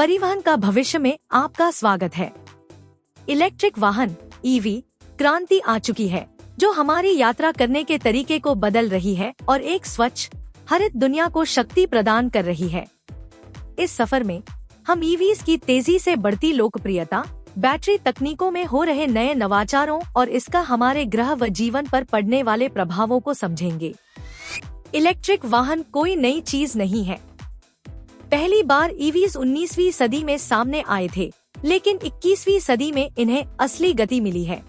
परिवहन का भविष्य में आपका स्वागत है। इलेक्ट्रिक वाहन ईवी क्रांति आ चुकी है, जो हमारी यात्रा करने के तरीके को बदल रही है और एक स्वच्छ हरित दुनिया को शक्ति प्रदान कर रही है। इस सफर में हम ईवीज की तेजी से बढ़ती लोकप्रियता, बैटरी तकनीकों में हो रहे नए नवाचारों और इसका हमारे ग्रह व जीवन पर पड़ने वाले प्रभावों को समझेंगे। इलेक्ट्रिक वाहन कोई नई चीज नहीं है। पहली बार ईवीज 19वीं सदी में सामने आए थे, लेकिन 21वीं सदी में इन्हें असली गति मिली है।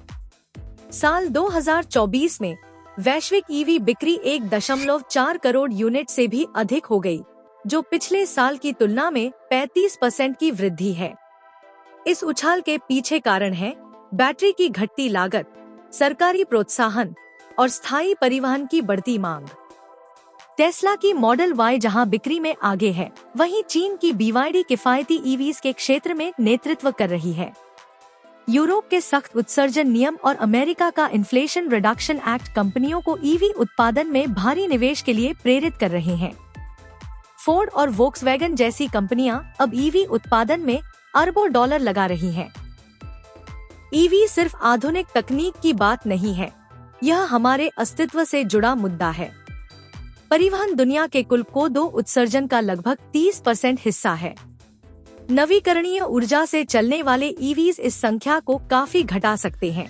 साल 2024 में वैश्विक ईवी बिक्री 1.4 करोड़ यूनिट से भी अधिक हो गई, जो पिछले साल की तुलना में 35% की वृद्धि है। इस उछाल के पीछे कारण है बैटरी की घटती लागत, सरकारी प्रोत्साहन और स्थायी परिवहन की बढ़ती मांग। टेस्ला की मॉडल वाई जहां बिक्री में आगे है, वहीं चीन की BYD किफायती ईवीज के क्षेत्र में नेतृत्व कर रही है। यूरोप के सख्त उत्सर्जन नियम और अमेरिका का इन्फ्लेशन रिडक्शन एक्ट कंपनियों को ईवी उत्पादन में भारी निवेश के लिए प्रेरित कर रहे हैं। फोर्ड और वोक्सवैगन जैसी कंपनियां अब ईवी उत्पादन में अरबों डॉलर लगा रही हैं। ईवी सिर्फ आधुनिक तकनीक की बात नहीं है, यह हमारे अस्तित्व से जुड़ा मुद्दा है। परिवहन दुनिया के कुल CO2 उत्सर्जन का लगभग 30% हिस्सा है। नवीकरणीय ऊर्जा से चलने वाले ईवीज इस संख्या को काफी घटा सकते हैं।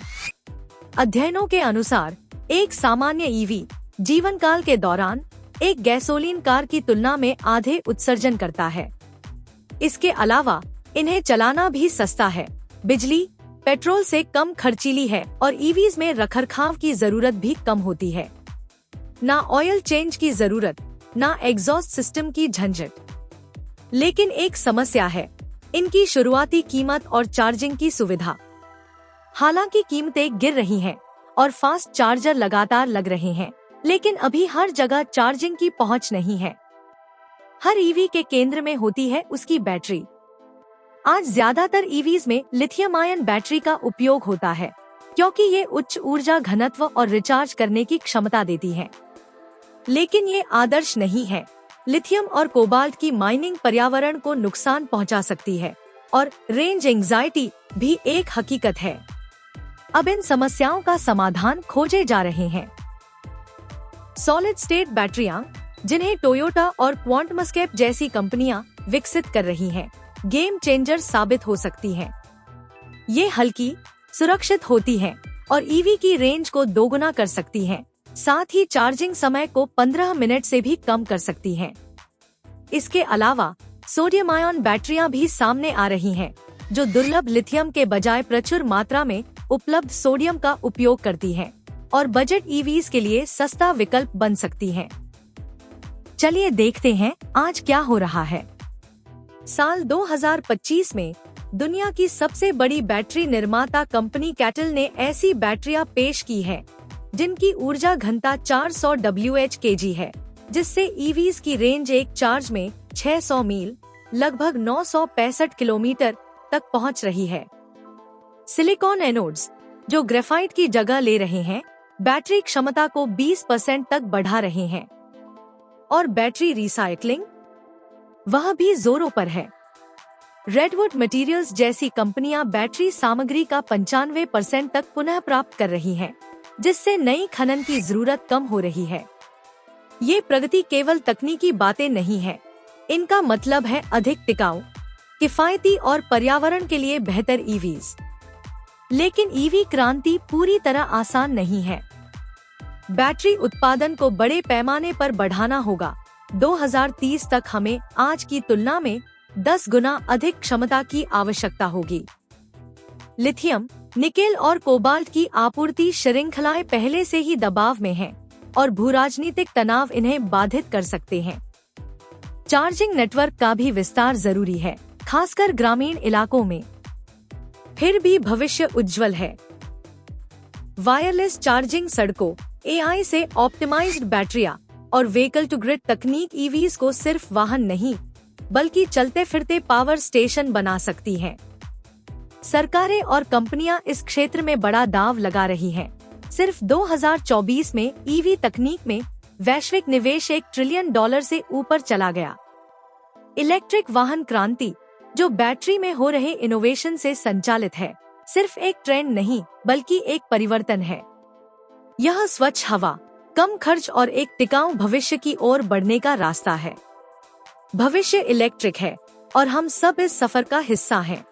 अध्ययनों के अनुसार एक सामान्य ईवी जीवन काल के दौरान एक गैसोलीन कार की तुलना में आधे उत्सर्जन करता है। इसके अलावा इन्हें चलाना भी सस्ता है, बिजली पेट्रोल से कम खर्चीली है और ईवीज में रखरखाव की जरूरत भी कम होती है। ना ऑयल चेंज की जरूरत, ना एग्जॉस्ट सिस्टम की झंझट। लेकिन एक समस्या है, इनकी शुरुआती कीमत और चार्जिंग की सुविधा। हालांकि कीमतें गिर रही हैं और फास्ट चार्जर लगातार लग रहे हैं, लेकिन अभी हर जगह चार्जिंग की पहुंच नहीं है। हर ईवी के केंद्र में होती है उसकी बैटरी। आज ज्यादातर ईवीज में लिथियम आयन बैटरी का उपयोग होता है, क्योंकि ये उच्च ऊर्जा घनत्व और रिचार्ज करने की क्षमता देती है। लेकिन ये आदर्श नहीं है। लिथियम और कोबाल्ट की माइनिंग पर्यावरण को नुकसान पहुंचा सकती है और रेंज एंजाइटी भी एक हकीकत है। अब इन समस्याओं का समाधान खोजे जा रहे हैं। सॉलिड स्टेट बैटरियां, जिन्हें टोयोटा और क्वांटमस्केप जैसी कंपनियां विकसित कर रही हैं, गेम चेंजर साबित हो सकती हैं। ये हल्की, सुरक्षित होती हैं और ईवी की रेंज को दोगुना कर सकती हैं। साथ ही चार्जिंग समय को 15 मिनट से भी कम कर सकती हैं। इसके अलावा सोडियम आयन बैटरियां भी सामने आ रही हैं, जो दुर्लभ लिथियम के बजाय प्रचुर मात्रा में उपलब्ध सोडियम का उपयोग करती हैं और बजट ईवीज के लिए सस्ता विकल्प बन सकती हैं। चलिए देखते हैं आज क्या हो रहा है। साल 2025 में दुनिया की सबसे बड़ी बैटरी निर्माता कंपनी कैटल ने ऐसी बैटरियां पेश की है जिनकी ऊर्जा घनता 400 Wh/kg है, जिससे ईवीज की रेंज एक चार्ज में 600 मील लगभग 965 किलोमीटर तक पहुंच रही है। सिलिकॉन एनोड्स, जो ग्रेफाइट की जगह ले रहे हैं, बैटरी क्षमता को 20% तक बढ़ा रहे हैं और बैटरी रिसाइकलिंग वह भी जोरों पर है। रेडवुड मटेरियल्स जैसी कंपनियां बैटरी सामग्री का 95% तक पुनः प्राप्त कर रही हैं, जिससे नई खनन की जरूरत कम हो रही है। ये प्रगति केवल तकनीकी बातें नहीं है, इनका मतलब है अधिक टिकाऊ, किफायती और पर्यावरण के लिए बेहतर ईवीज। लेकिन ईवी क्रांति पूरी तरह आसान नहीं है। बैटरी उत्पादन को बड़े पैमाने पर बढ़ाना होगा। 2030 तक हमें आज की तुलना में 10 गुना अधिक क्षमता की आवश्यकता होगी। लिथियम, निकेल और कोबाल्ट की आपूर्ति श्रृंखलाएं पहले से ही दबाव में हैं और भूराजनीतिक तनाव इन्हें बाधित कर सकते हैं। चार्जिंग नेटवर्क का भी विस्तार जरूरी है, खासकर ग्रामीण इलाकों में। फिर भी भविष्य उज्जवल है। वायरलेस चार्जिंग सड़कों, AI से ऑप्टिमाइज्ड बैटरियां और व्हीकल टू ग्रिड तकनीक ईवीज को सिर्फ वाहन नहीं, बल्कि चलते फिरते पावर स्टेशन बना सकती हैं। सरकारें और कंपनियां इस क्षेत्र में बड़ा दांव लगा रही हैं। सिर्फ 2024 में ईवी तकनीक में वैश्विक निवेश $1 ट्रिलियन से ऊपर चला गया। इलेक्ट्रिक वाहन क्रांति जो बैटरी में हो रहे इनोवेशन से संचालित है। सिर्फ एक ट्रेंड नहीं, बल्कि एक परिवर्तन है। यह स्वच्छ हवा, कम खर्च और एक टिकाऊ भविष्य की ओर बढ़ने का रास्ता है। भविष्य इलेक्ट्रिक है और हम सब इस सफर का हिस्सा हैं।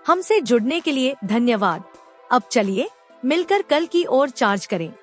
हमसे जुड़ने के लिए धन्यवाद। अब चलिए मिलकर कल की ओर चार्ज करें।